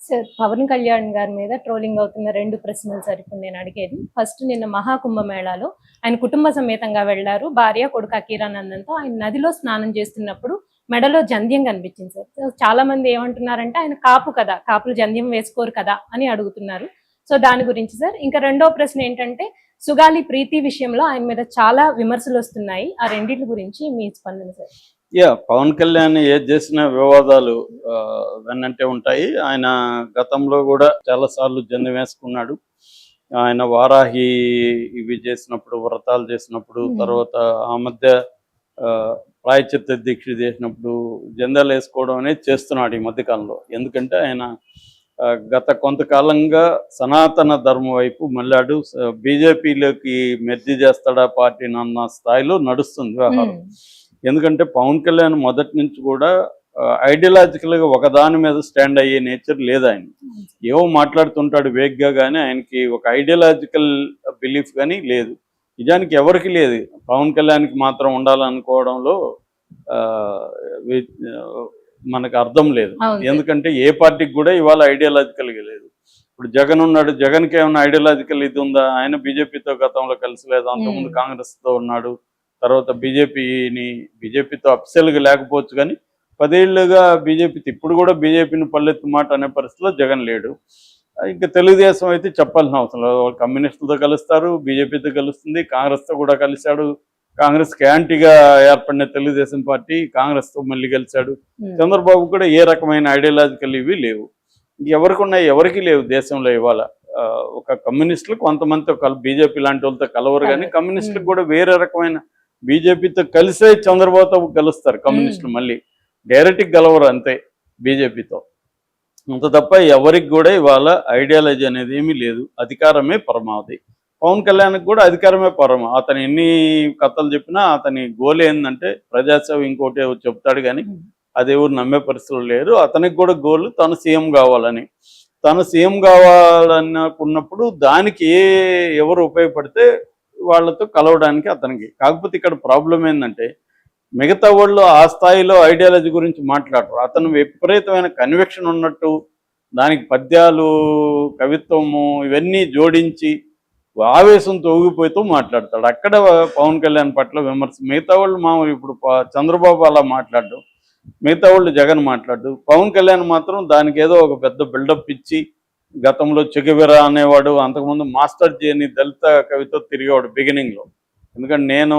Sir, Pawan Kalyan గారి మీద trolling అవుతున్న 2 ప్రశ్నలు సార్ ఇప్పుడు నేను అడిగేది. ఫస్ట్, నిన్న మహాకుంభమేళాలో ఆయన కుటుంబ సమేతంగా వెళ్లారు. భార్య, కొడుకు అకీరానందన్‌తో ఆయన నదిలో స్నానం చేస్తున్నప్పుడు మెడలో జంధ్యం కనిపించింది సార్. సో, చాలా మంది ఏమంటున్నారంటే ఆయన కాపు కదా, కాపులు జంధ్యం వేసుకోరు కదా అని అడుగుతున్నారు. సో, దాని గురించి సార్. ఇంకా రెండో ప్రశ్న ఏంటంటే, సుగాలి ప్రీతి విషయంలో ఆయన మీద చాలా విమర్శలొస్తున్నాయి. ఆ రెండిటి గురించి మీ స్పందన సార్? పవన్ కళ్యాణ్ ఏది చేసిన వివాదాలు వెన్నంటే ఉంటాయి. ఆయన గతంలో కూడా చాలా సార్లు జంధ్యం వేసుకున్నాడు. ఆయన వారాహి ఇవి చేసినప్పుడు, వ్రతాలు చేసినప్పుడు, తర్వాత ఆ మధ్య ప్రాయశ్చిత్త దీక్ష చేసినప్పుడు జంధ్యాలు వేసుకోవడం అనేది చేస్తున్నాడు ఈ మధ్యకాలంలో. ఎందుకంటే ఆయన గత కొంతకాలంగా సనాతన ధర్మం వైపు మళ్ళాడు. బీజేపీలోకి మెర్జీ చేస్తాడా పార్టీని అన్న స్థాయిలో నడుస్తుంది వ్యవహారం. ఎందుకంటే పవన్ కళ్యాణ్ మొదటి నుంచి కూడా ఐడియాలజికల్గా ఒకదాని మీద స్టాండ్ అయ్యే నేచర్ లేదు ఆయన. ఏవో మాట్లాడుతుంటాడు వేగ్గా, కానీ ఆయనకి ఒక ఐడియాలజికల్ బిలీఫ్ కానీ లేదు. నిజానికి ఎవరికి లేదు, పవన్ కళ్యాణ్కి మాత్రం ఉండాలనుకోవడంలో మనకు అర్థం లేదు. ఎందుకంటే ఏ పార్టీకి కూడా ఇవాళ ఐడియాలజికల్గా లేదు. ఇప్పుడు జగన్ ఉన్నాడు, జగన్కి ఏమైనా ఐడియాలజికల్ ఇది ఉందా? ఆయన బీజేపీతో గతంలో కలిసి లేదు, అంతకుముందు కాంగ్రెస్తో ఉన్నాడు. తర్వాత బీజేపీతో అఫ్సెల్గా లేకపోవచ్చు, కానీ 10 ఏళ్ళుగా బీజేపీతో, ఇప్పుడు కూడా బీజేపీని పల్లెత్తు మాట అనే పరిస్థితిలో జగన్ లేడు. ఇంకా తెలుగుదేశం అయితే చెప్పాల్సిన అవసరం లేదు. వాళ్ళు కమ్యూనిస్టులతో కలుస్తారు, బీజేపీతో కలుస్తుంది, కాంగ్రెస్తో కూడా కలిశాడు. కాంగ్రెస్కి యాంటీగా ఏర్పడిన తెలుగుదేశం పార్టీ కాంగ్రెస్తో మళ్ళీ కలిశాడు. చంద్రబాబు కూడా ఏ రకమైన ఐడియాలజికల్ ఇవి లేవు. ఎవరికి ఉన్నాయి? ఎవరికి లేవు దేశంలో ఇవాళ. ఒక కమ్యూనిస్టులు కొంతమందితో బీజేపీ లాంటి వాళ్ళతో కలవరు, కానీ కమ్యూనిస్టులకు కూడా వేరే రకమైన, బీజేపీతో కలిసే చంద్రబాబుతో కలుస్తారు కమ్యూనిస్టులు, మళ్ళీ డైరెక్ట్గా కలవరు అంతే బీజేపీతో. అంత తప్ప ఎవరికి కూడా ఇవాళ ఐడియాలజీ అనేది ఏమీ లేదు. అధికారమే పరమావధి. పవన్ కళ్యాణ్కి కూడా అధికారమే పరమ. అతను ఎన్ని కథలు చెప్పినా అతని గోల్ ఏంటంటే ప్రజాసేవ, ఇంకోటి చెప్తాడు, కానీ అది ఎవరు నమ్మే పరిస్థితులు లేరు. అతనికి కూడా గోల్ తను సీఎం కావాలని. తను సీఎం కావాలనుకున్నప్పుడు దానికి ఎవరు ఉపయోగపడితే వాళ్ళతో కలవడానికి అతనికి. కాకపోతే ఇక్కడ ప్రాబ్లం ఏంటంటే మిగతా వాళ్ళు ఆ స్థాయిలో ఐడియాలజీ గురించి మాట్లాడరు. అతను విపరీతమైన కన్విక్షన్ ఉన్నట్టు దానికి పద్యాలు, కవిత్వము ఇవన్నీ జోడించి ఆవేశంతో ఊగిపోతూ మాట్లాడతాడు. అక్కడ పవన్ కళ్యాణ్ పట్ల విమర్శ. మిగతా వాళ్ళు మామూలు, ఇప్పుడు చంద్రబాబు అలా మాట్లాడు, మిగతా వాళ్ళు జగన్ మాట్లాడు. పవన్ కళ్యాణ్ మాత్రం దానికి ఏదో ఒక పెద్ద బిల్డప్ ఇచ్చి, గతంలో చెగువెరా అనేవాడు, అంతకుముందు మాస్టర్ జీ అని దళిత కవితో తిరిగేవాడు బిగినింగ్లో. ఎందుకంటే నేను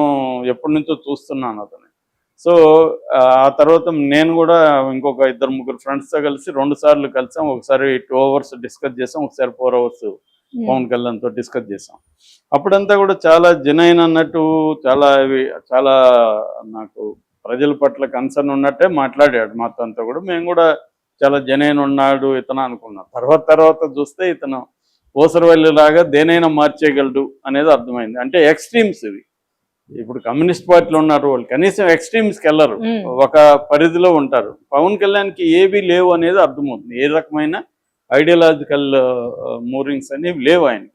ఎప్పటి నుంచో చూస్తున్నాను అతను. సో ఆ తర్వాత నేను కూడా ఇంకొక 2-3 ఫ్రెండ్స్తో కలిసి 2 సార్లు కలిసాం. ఒకసారి 2 hours డిస్కస్ చేసాం, ఒకసారి 4 hours పవన్ కళ్యాణ్తో డిస్కస్ చేసాం. అప్పుడంతా కూడా చాలా జెన్యూన్ అన్నట్టు, చాలా నాకు ప్రజల పట్ల కన్సర్న్ ఉన్నట్టే మాట్లాడాడు మాతో అంతా కూడా. మేము కూడా చాలా జెన్యూన్ ఉన్నాడు ఇతను అనుకున్నాం. తర్వాత చూస్తే ఇతను ఓసరవల్లిలాగా దేనైనా మార్చేయగలడు అనేది అర్థమైంది. అంటే ఎక్స్ట్రీమ్స్ ఇవి. ఇప్పుడు కమ్యూనిస్ట్ పార్టీలో ఉన్నారు వాళ్ళు, కనీసం ఎక్స్ట్రీమ్స్కి వెళ్ళరు, ఒక పరిధిలో ఉంటారు. పవన్ కళ్యాణ్కి ఏవి లేవు అనేది అర్థమవుతుంది. ఏ రకమైన ఐడియాలజికల్ మూవింగ్స్ అనేవి లేవు ఆయన.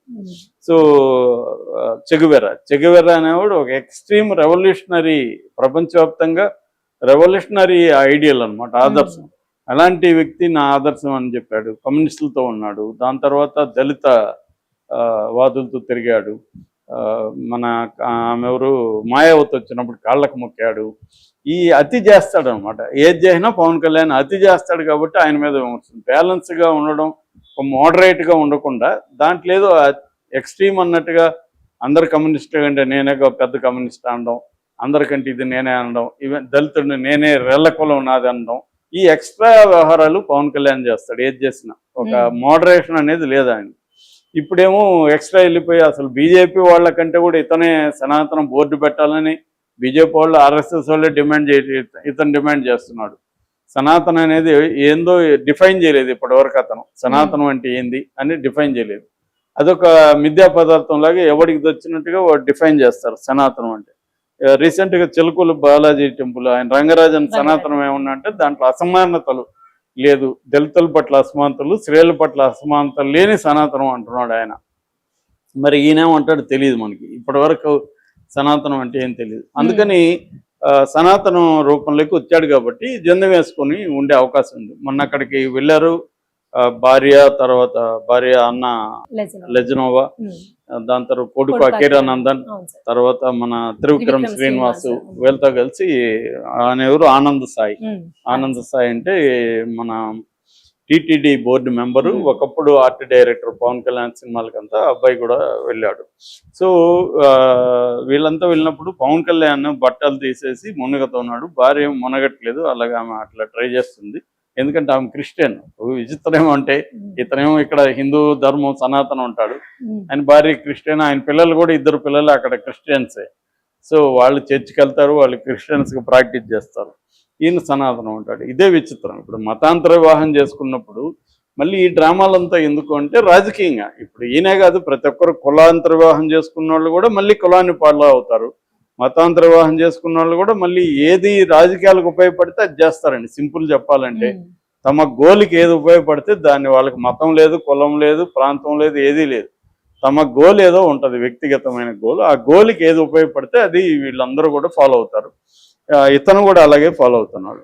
సో చెగువెరా అనేవాడు ఒక ఎక్స్ట్రీమ్ రెవల్యూషనరీ, ప్రపంచవ్యాప్తంగా రెవల్యూషనరీ ఐడియల్ అనమాట, ఆదర్శం. అలాంటి వ్యక్తి నా ఆదర్శం అని చెప్పాడు. కమ్యూనిస్టులతో ఉన్నాడు, దాని తర్వాత దళిత వాదులతో తిరిగాడు. మన ఆమెవరు మాయావతి వచ్చినప్పుడు కాళ్ళకు మొక్కాడు. ఈ అతి చేస్తాడు అనమాట. ఏది చేసినా పవన్ కళ్యాణ్ అతి చేస్తాడు కాబట్టి ఆయన మీద విమర్శింది. బ్యాలెన్స్గా ఉండడం, ఒక మోడరేట్గా ఉండకుండా దాంట్లో ఏదో ఎక్స్ట్రీమ్ అన్నట్టుగా అందరు కమ్యూనిస్ట్ అంటే నేనే పెద్ద కమ్యూనిస్ట్ అనడం, అందరికంటే ఇది నేనే అనడం, ఈవెన్ దళితుడిని నేనే రెల్ల కులం నాది అనడం, ఈ ఎక్స్ట్రా వ్యవహారాలు పవన్ కళ్యాణ్ చేస్తాడు ఏది చేసినా. ఒక మోడరేషన్ అనేది లేదు ఆయన. ఇప్పుడేమో ఎక్స్ట్రా వెళ్ళిపోయి అసలు బీజేపీ వాళ్ళకంటే కూడా ఇతనే సనాతనం బోర్డు పెట్టాలని బీజేపీ వాళ్ళు, ఆర్ఎస్ఎస్ వాళ్ళే ఇతను డిమాండ్ చేస్తున్నాడు. సనాతనం అనేది ఏందో డిఫైన్ చేయలేదు ఇప్పటివరకు. అతను సనాతనం అంటే ఏంది అని డిఫైన్ చేయలేదు. అదొక మిథ్యా పదార్థం లాగా ఎవరికి వచ్చినట్టుగా డిఫైన్ చేస్తారు సనాతనం అంటే. రీసెంట్గా చిలుకూరు బాలాజీ టెంపుల్ ఆయన రంగరాజన్ సనాతనం ఏమన్నా అంటే దాంట్లో అసమానతలు లేదు, దళితుల పట్ల అసమానతలు, స్త్రీల పట్ల అసమానతలు లేని సనాతనం అంటున్నాడు ఆయన. మరి ఈయనేమంటాడు తెలియదు మనకి. ఇప్పటివరకు సనాతనం అంటే ఏం తెలియదు. అందుకని సనాతనం రూపంలోకి వచ్చాడు కాబట్టి జందం వేసుకొని ఉండే అవకాశం ఉంది. మొన్న అక్కడికి వెళ్ళారు, భార్య, తర్వాత భార్య అన్న లెజెండ్. లెజనోవా, దాని తర్వాత కొడుకు కొడుకు అకీరానందన్, అవును సార్. తర్వాత మన త్రివిక్రమ్ త్రివిక్రమ్ శ్రీనివాస్, శ్రీనివాస్. వీళ్ళతో కలిసి ఆయన ఎవరు ఆనంద్ సాయి. ఉమ్. ఆనంద్ సాయి అంటే మన టిటిడి బోర్డు మెంబరు, ఒకప్పుడు ఆర్ట్ డైరెక్టర్ పవన్ కళ్యాణ్ సినిమాలకంతా అబ్బాయి కూడా వెళ్ళాడు. సో వీళ్ళంతా వెళ్ళినప్పుడు పవన్ కళ్యాణ్ బట్టలు తీసేసి మునగతున్నాడు, భార్య ఏం మునగట్లేదు, అలాగే ఆమె అట్లా ట్రై చేస్తుంది. ఎందుకంటే ఆమె క్రిస్టియన్. విచిత్రం అంటే ఇతనేమో ఇక్కడ హిందూ ధర్మం సనాతనం ఉంటాడు, ఆయన భార్య క్రిస్టియన్, ఆయన పిల్లలు కూడా 2 పిల్లలు అక్కడ క్రిస్టియన్సే. సో వాళ్ళు చర్చికి వెళ్తారు, వాళ్ళు క్రిస్టియన్స్కి ప్రాక్టీస్ చేస్తారు, ఈయన సనాతనం ఉంటాడు. ఇదే విచిత్రం. ఇప్పుడు మతాంతర వివాహం చేసుకున్నప్పుడు మళ్ళీ ఈ డ్రామాలంతా ఎందుకు అంటే రాజకీయంగా. ఇప్పుడు ఈయనే కాదు, ప్రతి ఒక్కరు కులాంతర వివాహం చేసుకున్న వాళ్ళు కూడా మళ్ళీ కులాన్ని ఫాలో అవుతారు, మతాంతర వివాహం చేసుకున్న వాళ్ళు కూడా మళ్ళీ ఏది రాజకీయాలకు ఉపయోగపడితే అది చేస్తారండి. సింపుల్ చెప్పాలంటే తమ గోల్కి ఏది ఉపయోగపడితే దాన్ని, వాళ్ళకి మతం లేదు, కులం లేదు, ప్రాంతం లేదు, ఏదీ లేదు, తమ గోల్ ఏదో ఉంటుంది, వ్యక్తిగతమైన గోల్. ఆ గోల్కి ఏది ఉపయోగపడితే అది వీళ్ళందరూ కూడా ఫాలో అవుతారు. ఇతను కూడా అలాగే ఫాలో అవుతున్నాడు,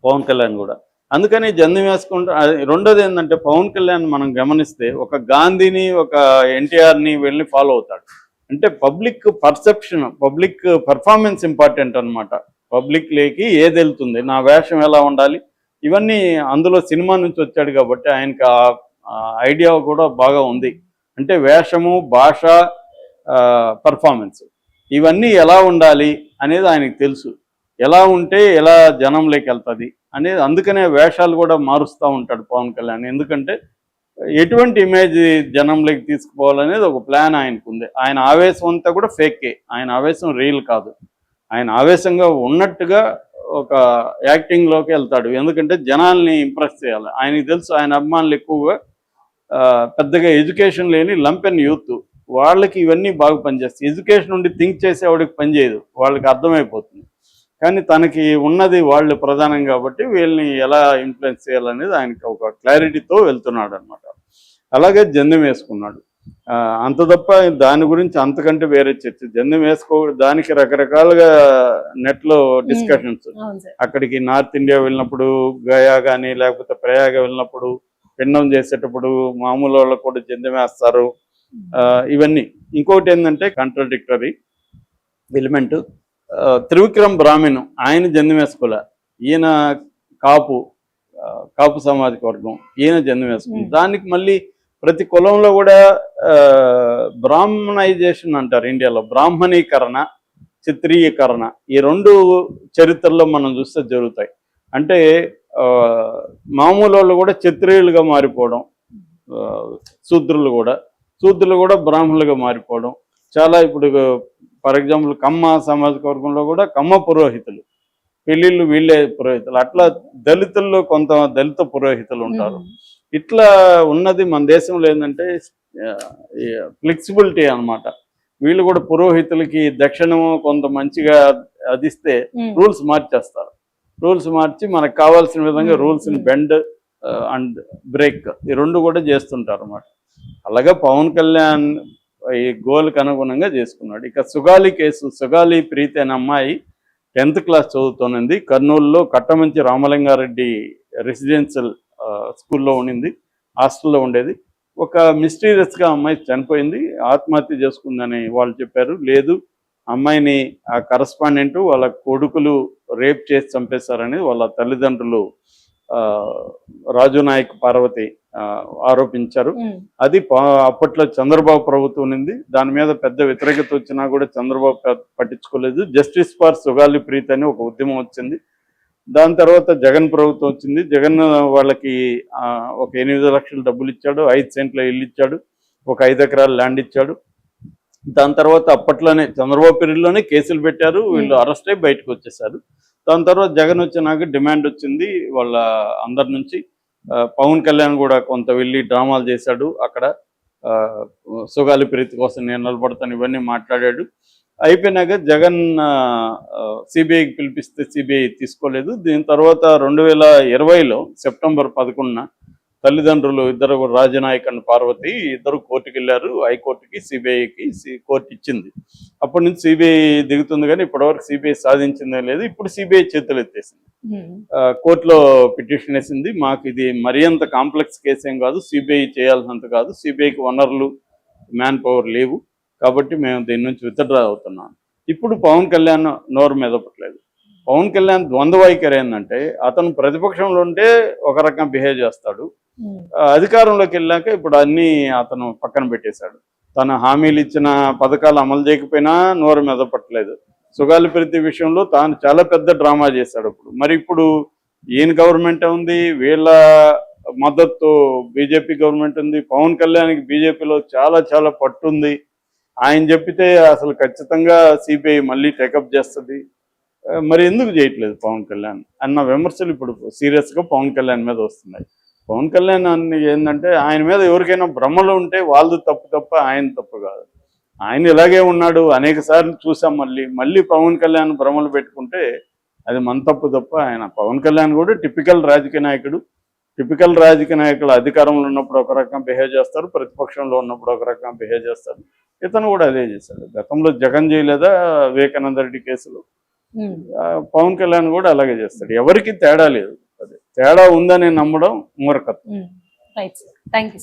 పవన్ కళ్యాణ్ కూడా. అందుకని జందం వేసుకుంటా. రెండోది ఏంటంటే పవన్ కళ్యాణ్ మనం గమనిస్తే ఒక గాంధీని, ఒక ఎన్టీఆర్ని వెళ్ళి ఫాలో అవుతాడు. అంటే public perception, public performance important అనమాట. పబ్లిక్ లేకి ఏది వెళ్తుంది, నా వేషం ఎలా ఉండాలి, ఇవన్నీ అందులో సినిమా నుంచి వచ్చాడు కాబట్టి ఆయనకి ఆ ఐడియా కూడా బాగా ఉంది. అంటే వేషము, భాష, పర్ఫార్మెన్స్, ఇవన్నీ ఎలా ఉండాలి అనేది ఆయనకు తెలుసు. ఎలా ఉంటే ఎలా జనంలోకి వెళ్తుంది అనేది, అందుకనే వేషాలు కూడా మారుస్తూ ఉంటాడు పవన్ కళ్యాణ్. ఎందుకంటే ఎటువంటి ఇమేజ్ జనంలోకి తీసుకుపోవాలనేది ఒక ప్లాన్ ఆయనకు ఉంది. ఆయన ఆవేశం అంతా కూడా ఫేకే, ఆయన ఆవేశం రియల్ కాదు. ఆయన ఆవేశంగా ఉన్నట్టుగా ఒక యాక్టింగ్లోకి వెళ్తాడు. ఎందుకంటే జనాల్ని ఇంప్రెస్ చేయాలి. ఆయనకు తెలుసు ఆయన అభిమానులు ఎక్కువగా పెద్దగా ఎడ్యుకేషన్ లేని లంపెన్ యూత్, వాళ్ళకి ఇవన్నీ బాగా పనిచేస్తాయి. ఎడ్యుకేషన్ నుండి థింక్ చేసేవాడికి పనిచేయదు, వాళ్ళకి అర్థమైపోతుంది. కానీ తనకి ఉన్నది వాళ్ళు ప్రధానం కాబట్టి వీళ్ళని ఎలా ఇన్ఫ్లుయెన్స్ చేయాలనేది ఆయనకి ఒక క్లారిటీతో వెళ్తున్నాడు అనమాట. అలాగే జందెం వేసుకున్నాడు. అంత తప్ప దాని గురించి అంతకంటే వేరే చర్చ. జందెం దానికి రకరకాలుగా నెట్లో డిస్కషన్స్. అక్కడికి నార్త్ ఇండియా వెళ్ళినప్పుడు, గయా కానీ లేకపోతే ప్రయాగ వెళ్ళినప్పుడు పిండం చేసేటప్పుడు మామూలు వాళ్ళకు కూడా జందెం వేస్తారు, ఇవన్నీ. ఇంకోటి ఏంటంటే కాంట్రాడిక్టరీ ఎలిమెంట్, త్రివిక్రమ్ బ్రాహ్మణ్, ఆయన జందెం వేసుకోలే, ఈయన కాపు సామాజిక వర్గం, ఈయన జందెం వేసుకుంది. దానికి మళ్ళీ ప్రతి కులంలో కూడా బ్రాహ్మణైజేషన్ అంటారు ఇండియాలో, బ్రాహ్మణీకరణ, చిత్రీకరణ, ఈ 2 చరిత్రలో మనం చూస్తే జరుగుతాయి. అంటే మామూలు వాళ్ళు కూడా క్షత్రియులుగా మారిపోవడం, శూద్రులు కూడా బ్రాహ్మణులుగా మారిపోవడం చాలా. ఇప్పుడు ఫర్ ఎగ్జాంపుల్ కమ్మ సామాజిక వర్గంలో కూడా కమ్మ పురోహితులు, పెళ్ళిళ్ళు వీళ్ళే పురోహితులు, అట్లా దళితుల్లో కొంత దళిత పురోహితులు ఉంటారు. ఇట్లా ఉన్నది మన దేశంలో ఏంటంటే ఫ్లెక్సిబిలిటీ అనమాట. వీళ్ళు కూడా పురోహితులకి దక్షిణము కొంత మంచిగా అదిస్తే రూల్స్ మార్చేస్తారు. రూల్స్ మార్చి మనకు కావాల్సిన విధంగా రూల్స్ని బెండ్ అండ్ బ్రేక్, ఈ 2 కూడా చేస్తుంటారు అన్నమాట. అలాగే పవన్ కళ్యాణ్ ఈ గోల్కి అనుగుణంగా చేసుకున్నాడు. ఇక సుగాలి కేసు, సుగాలి ప్రీతి అనే అమ్మాయి 10th క్లాస్ చదువుతోంది. కర్నూలులో కట్టమంచి రామలింగారెడ్డి రెసిడెన్షియల్ స్కూల్లో ఉండింది, హాస్టల్లో ఉండేది. ఒక మిస్టీరియస్గా అమ్మాయి చనిపోయింది, ఆత్మహత్య చేసుకుందని వాళ్ళు చెప్పారు. లేదు, అమ్మాయిని ఆ కరస్పాండెంట్ వాళ్ళ కొడుకులు రేప్ చేసి చంపేశారని వాళ్ళ తల్లిదండ్రులు రాజు నాయక్, పార్వతి ఆరోపించారు. అది అప్పట్లో చంద్రబాబు ప్రభుత్వం ఉంది, దాని మీద పెద్ద వ్యతిరేకత వచ్చినా కూడా చంద్రబాబు పట్టించుకోలేదు. జస్టిస్ ఫర్ సుగాలి ప్రీతి అని ఒక ఉద్యమం వచ్చింది. దాని తర్వాత జగన్ ప్రభుత్వం వచ్చింది. జగన్ వాళ్ళకి ఒక 8 లక్షలు డబ్బులు ఇచ్చాడు, 5 సెంట్ల ఇల్లు ఇచ్చాడు, ఒక 5 ఎకరాల ల్యాండ్ ఇచ్చాడు. దాని తర్వాత అప్పట్లోనే చంద్రబాబు పీరియడ్లోనే కేసులు పెట్టారు, వీళ్ళు అరెస్ట్ అయ్యి బయటకు వచ్చేసారు. దాని తర్వాత జగన్ వచ్చినాక డిమాండ్ వచ్చింది వాళ్ళ అందరి నుంచి. పవన్ కళ్యాణ్ కూడా కొంత వెళ్ళి డ్రామాలు చేశాడు అక్కడ, సుగాలి ప్రీతి కోసం నేను నిలబడతాను, ఇవన్నీ మాట్లాడాడు. అయిపోయినాక జగన్ సిబిఐకి పిలిపిస్తే సిబిఐ తీసుకోలేదు. దీని తర్వాత 2020లో సెప్టెంబర్ 11న తల్లిదండ్రులు ఇద్దరు, రాజనాయక్ అండ్ పార్వతి, ఇద్దరు కోర్టుకు వెళ్ళారు, హైకోర్టుకి, సిబిఐకి. కోర్టు ఇచ్చింది. అప్పటి నుంచి సిబిఐ దిగుతుంది కానీ ఇప్పటివరకు సిబిఐ సాధించిందే లేదు. ఇప్పుడు సిబిఐ చేతులు ఎత్తేసింది, కోర్టులో పిటిషన్ వేసింది. మాకు ఇది మరీ అంత కాంప్లెక్స్ కేసు ఏం కాదు, సిబిఐ చేయాల్సినంత కాదు, సిబిఐకి వనరులు మ్యాన్ పవర్ లేవు కాబట్టి మేము దీని నుంచి విత్డ్రా అవుతున్నాం. ఇప్పుడు పవన్ కళ్యాణ్ నోరు మెదపట్లేదు. పవన్ కళ్యాణ్ ద్వంద్వ వైఖరి ఏంటంటే అతను ప్రతిపక్షంలో ఉంటే ఒక రకంగా బిహేవ్ చేస్తాడు, అధికారంలోకి వెళ్ళాక ఇప్పుడు అన్నీ అతను పక్కన పెట్టేశాడు. తన హామీలు ఇచ్చిన పథకాలు అమలు చేయకపోయినా నోరు మెదపట్లేదు. సుగాలి ప్రీతి విషయంలో తాను చాలా పెద్ద డ్రామా చేశాడు. మరి ఇప్పుడు ఈయన గవర్నమెంట్ ఉంది, వీళ్ళ మద్దతు బీజేపీ గవర్నమెంట్ ఉంది. పవన్ కళ్యాణ్కి బీజేపీలో చాలా చాలా పట్టుంది. ఆయన చెప్పితే అసలు ఖచ్చితంగా సిబిఐ మళ్ళీ టేకప్ చేస్తుంది. మరి ఎందుకు చేయట్లేదు పవన్ కళ్యాణ్ అన్న విమర్శలు ఇప్పుడు సీరియస్గా పవన్ కళ్యాణ్ మీద వస్తున్నాయి. పవన్ కళ్యాణ్ అన్ని ఏంటంటే ఆయన మీద ఎవరికైనా భ్రమలు ఉంటే వాళ్ళది తప్పు తప్ప ఆయన తప్పు కాదు. ఆయన ఇలాగే ఉన్నాడు, అనేక సార్లు చూసాం. మళ్ళీ పవన్ కళ్యాణ్ భ్రమలు పెట్టుకుంటే అది మన తప్పు తప్ప ఆయన. పవన్ కళ్యాణ్ కూడా టిపికల్ రాజకీయ నాయకుడు. టిపికల్ రాజకీయ నాయకులు అధికారంలో ఉన్నప్పుడు ఒక రకంగా బిహేవ్ చేస్తారు, ప్రతిపక్షంలో ఉన్నప్పుడు ఒక రకంగా బిహేవ్ చేస్తారు. ఇతను కూడా అదే చేశాడు. గతంలో జగన్ చేయలేదా వివేకానంద రెడ్డి కేసులో, పవన్ కళ్యాణ్ కూడా అలాగే చేస్తాడు. ఎవరికి తేడా లేదు. అదే తేడా ఉందని నమ్మడం మూర్ఖత్వం. Right sir, thank you.